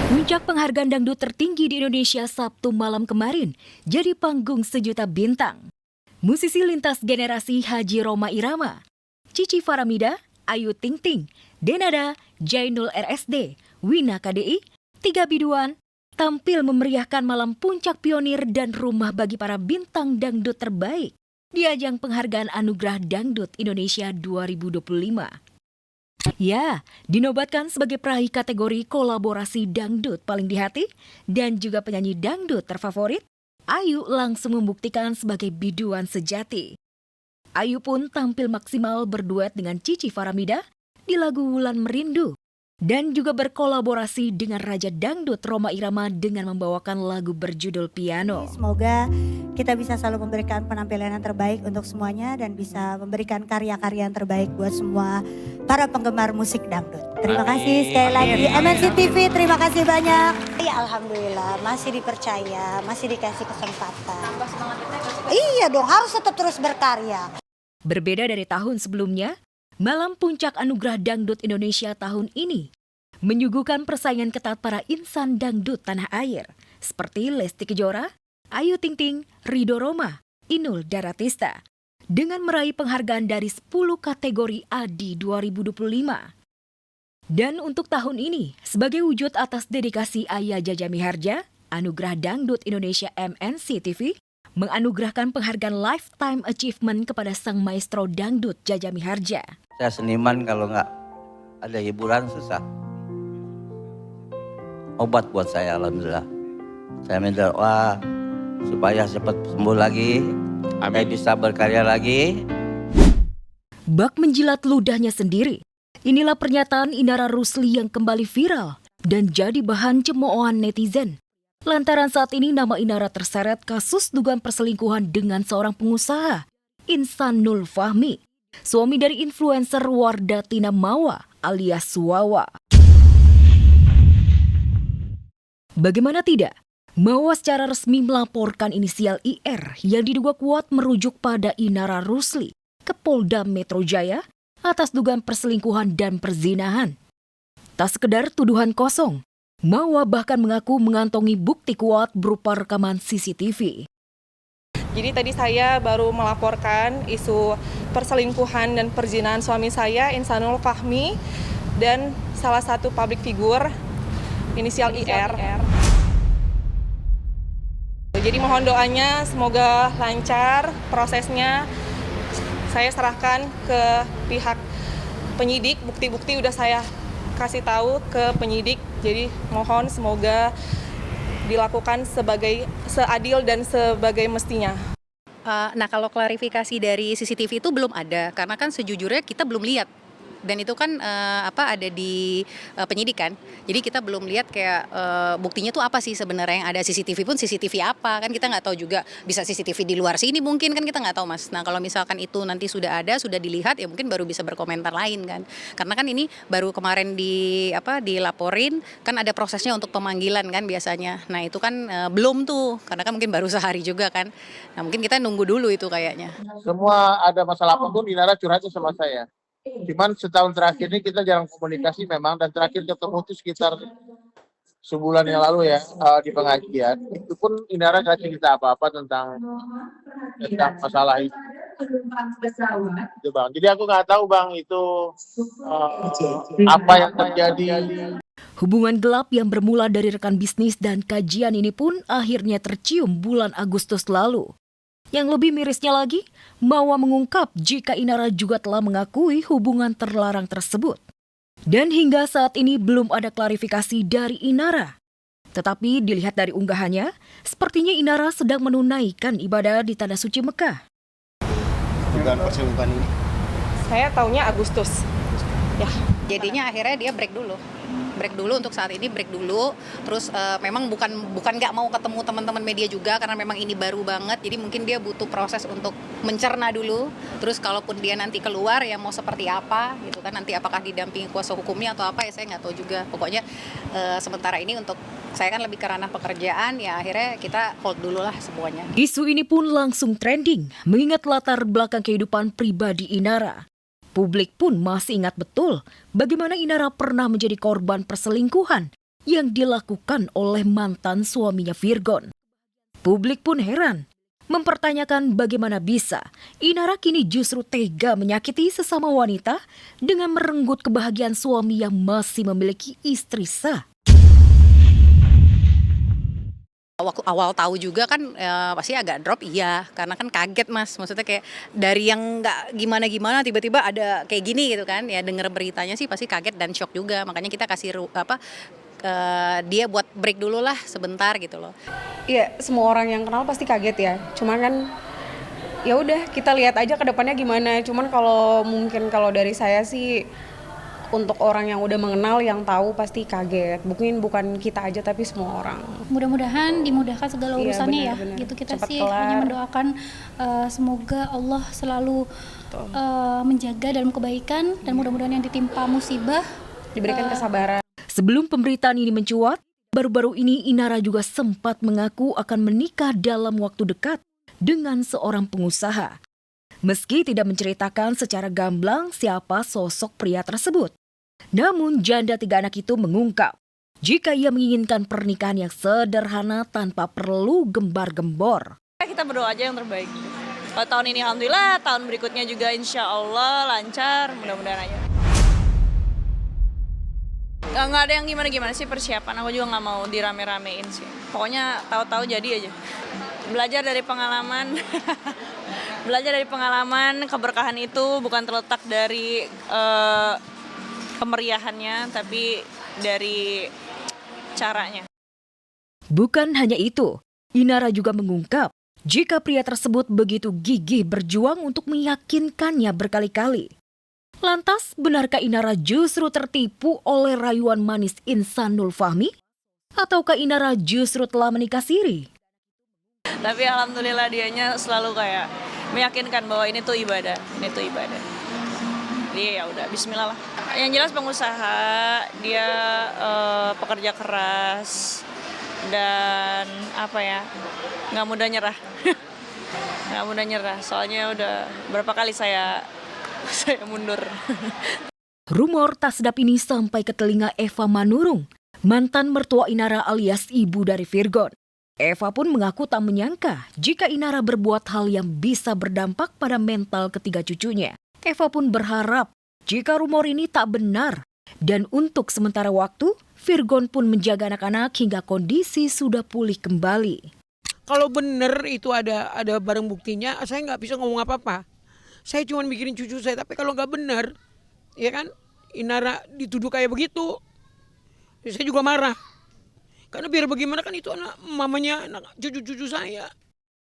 Puncak penghargaan dangdut tertinggi di Indonesia Sabtu malam kemarin jadi panggung sejuta bintang. Musisi lintas generasi Haji Rhoma Irama, Cici Faramida, Ayu Ting Ting, Denada, Jainul RSD, Wina KDI, Tiga Biduan tampil memeriahkan malam puncak pionir dan rumah bagi para bintang dangdut terbaik di ajang penghargaan Anugerah Dangdut Indonesia 2025. Ya, dinobatkan sebagai peraih kategori kolaborasi dangdut paling di hati dan juga penyanyi dangdut terfavorit, Ayu langsung membuktikan sebagai biduan sejati. Ayu pun tampil maksimal berduet dengan Cici Faramida di lagu Wulan Merindu dan juga berkolaborasi dengan Raja Dangdut Rhoma Irama dengan membawakan lagu berjudul Piano. Semoga kita bisa selalu memberikan penampilan yang terbaik untuk semuanya dan bisa memberikan karya-karya yang terbaik buat semua para penggemar musik dangdut. Terima kasih sekali lagi MNC TV, terima kasih banyak. Ya alhamdulillah masih dipercaya, masih dikasih kesempatan. Iya dong, harus tetap terus berkarya. Berbeda dari tahun sebelumnya, Malam Puncak Anugerah Dangdut Indonesia tahun ini menyuguhkan persaingan ketat para insan dangdut tanah air seperti Lesti Kejora, Ayu Ting Ting, Ridho Rhoma, Inul Daratista dengan meraih penghargaan dari 10 kategori ADI 2025. Dan untuk tahun ini, sebagai wujud atas dedikasi Ayah Jaja Miharja, Anugerah Dangdut Indonesia MNC TV menganugerahkan penghargaan Lifetime Achievement kepada sang maestro dangdut Jaja Miharja. Saya seniman, kalau nggak ada hiburan susah. Obat buat saya, alhamdulillah. Saya minta doa supaya cepat sembuh lagi, saya bisa berkarya lagi. Bak menjilat ludahnya sendiri. Inilah pernyataan Inara Rusli yang kembali viral dan jadi bahan cemoohan netizen. Lantaran saat ini nama Inara terseret kasus dugaan perselingkuhan dengan seorang pengusaha, Insanul Fahmi, suami dari influencer Wardatina Mawa alias Wawa. Bagaimana tidak, Mawa secara resmi melaporkan inisial IR yang diduga kuat merujuk pada Inara Rusli ke Polda Metro Jaya atas dugaan perselingkuhan dan perzinahan. Tak sekedar tuduhan kosong, Mawa bahkan mengaku mengantongi bukti kuat berupa rekaman CCTV. Jadi tadi saya baru melaporkan isu perselingkuhan dan perzinahan suami saya, Insanul Fahmi, dan salah satu public figure, inisial IR. Jadi mohon doanya semoga lancar prosesnya. Saya serahkan ke pihak penyidik, bukti-bukti udah saya kasih tahu ke penyidik. Jadi mohon semoga dilakukan sebagai seadil dan sebagai mestinya. Nah, kalau klarifikasi dari CCTV itu belum ada, karena kan sejujurnya kita belum lihat. Dan itu kan ada di penyidik kan. Jadi kita belum lihat kayak buktinya tuh apa sih sebenarnya yang ada. CCTV pun CCTV apa, kan kita nggak tahu juga. Bisa CCTV di luar sini mungkin, kan kita nggak tahu, Mas. Nah, kalau misalkan itu nanti sudah ada, sudah dilihat, ya mungkin baru bisa berkomentar lain kan. Karena kan ini baru kemarin dilaporin, kan ada prosesnya untuk pemanggilan kan biasanya. Nah, itu kan belum tuh, karena kan mungkin baru sehari juga kan. Nah, mungkin kita nunggu dulu itu kayaknya. Semua ada masalah apapun, Inara curhatnya sama saya. Cuman setahun terakhir ini kita jarang komunikasi memang, dan terakhir ketemu itu sekitar sebulan yang lalu ya, di pengajian. Itu pun Inara nggak cerita apa-apa tentang masalah itu. Itu Bang. Jadi aku nggak tahu Bang itu apa yang terjadi. Hubungan gelap yang bermula dari rekan bisnis dan kajian ini pun akhirnya tercium bulan Agustus lalu. Yang lebih mirisnya lagi, Mawa mengungkap jika Inara juga telah mengakui hubungan terlarang tersebut. Dan hingga saat ini belum ada klarifikasi dari Inara. Tetapi dilihat dari unggahannya, sepertinya Inara sedang menunaikan ibadah di Tanah Suci Mekah. Dugaan perselingkuhan ini? Saya taunya Agustus. Ya. Jadinya akhirnya dia break dulu untuk saat ini, break dulu. Terus memang bukan nggak mau ketemu teman-teman media juga, karena memang ini baru banget. Jadi mungkin dia butuh proses untuk mencerna dulu. Terus kalaupun dia nanti keluar, ya mau seperti apa gitu kan, nanti apakah didampingi kuasa hukumnya atau apa, ya saya nggak tahu juga. Pokoknya sementara ini untuk saya kan lebih ke ranah pekerjaan, ya akhirnya kita hold dulu lah semuanya. Isu ini pun langsung trending mengingat latar belakang kehidupan pribadi Inara. Publik pun masih ingat betul bagaimana Inara pernah menjadi korban perselingkuhan yang dilakukan oleh mantan suaminya Virgon. Publik pun heran, mempertanyakan bagaimana bisa Inara kini justru tega menyakiti sesama wanita dengan merenggut kebahagiaan suami yang masih memiliki istri sah. Waktu awal tahu juga kan pasti agak drop, iya, karena kan kaget Mas, maksudnya kayak dari yang nggak gimana-gimana tiba-tiba ada kayak gini gitu kan, ya denger beritanya sih pasti kaget dan shock juga, makanya kita kasih dia buat break dulu lah sebentar gitu loh. Iya, semua orang yang kenal pasti kaget ya. Cuman kan ya udah kita lihat aja ke depannya gimana. Cuman kalau dari saya sih untuk orang yang udah mengenal yang tahu pasti kaget. Mungkin bukan kita aja tapi semua orang. Mudah-mudahan dimudahkan segala Iya, urusannya benar. gitu kita Cepat sih kelar. hanya mendoakan semoga Allah selalu menjaga dalam kebaikan dan mudah-mudahan yang ditimpa musibah Diberikan kesabaran. Sebelum pemberitaan ini mencuat, baru-baru ini Inara juga sempat mengaku akan menikah dalam waktu dekat dengan seorang pengusaha. Meski tidak menceritakan secara gamblang siapa sosok pria tersebut. Namun janda 3 anak itu mengungkap jika ia menginginkan pernikahan yang sederhana tanpa perlu gembar-gembor. Kita berdoa aja yang terbaik. Kalau tahun ini alhamdulillah, tahun berikutnya juga insya Allah lancar, mudah-mudahan aja. Nggak ada yang gimana-gimana sih persiapan, aku juga nggak mau dirame-ramein sih. Pokoknya tahu-tahu jadi aja. Belajar dari pengalaman. Belajar dari pengalaman, keberkahan itu bukan terletak dari kemeriahannya, tapi dari caranya. Bukan hanya itu, Inara juga mengungkap jika pria tersebut begitu gigih berjuang untuk meyakinkannya berkali-kali. Lantas, benarkah Inara justru tertipu oleh rayuan manis Insanul Fahmi? Ataukah Inara justru telah menikah siri? Tapi alhamdulillah dianya selalu kayak meyakinkan bahwa ini tuh ibadah, ini tuh ibadah. Jadi ya udah, bismillah lah. Yang jelas pengusaha, dia pekerja keras dan nggak mudah nyerah. Nggak mudah nyerah, soalnya udah berapa kali saya mundur. Rumor tak sedap ini sampai ke telinga Eva Manurung, mantan mertua Inara alias ibu dari Virgon. Eva pun mengaku tak menyangka jika Inara berbuat hal yang bisa berdampak pada mental ketiga cucunya. Eva pun berharap jika rumor ini tak benar. Dan untuk sementara waktu, Virgon pun menjaga anak-anak hingga kondisi sudah pulih kembali. Kalau benar itu ada barang buktinya, saya nggak bisa ngomong apa-apa. Saya cuma mikirin cucu saya, tapi kalau nggak benar, ya kan, Inara dituduh kayak begitu, saya juga marah. Karena biar bagaimana kan itu anak mamanya, anak cucu-cucu saya.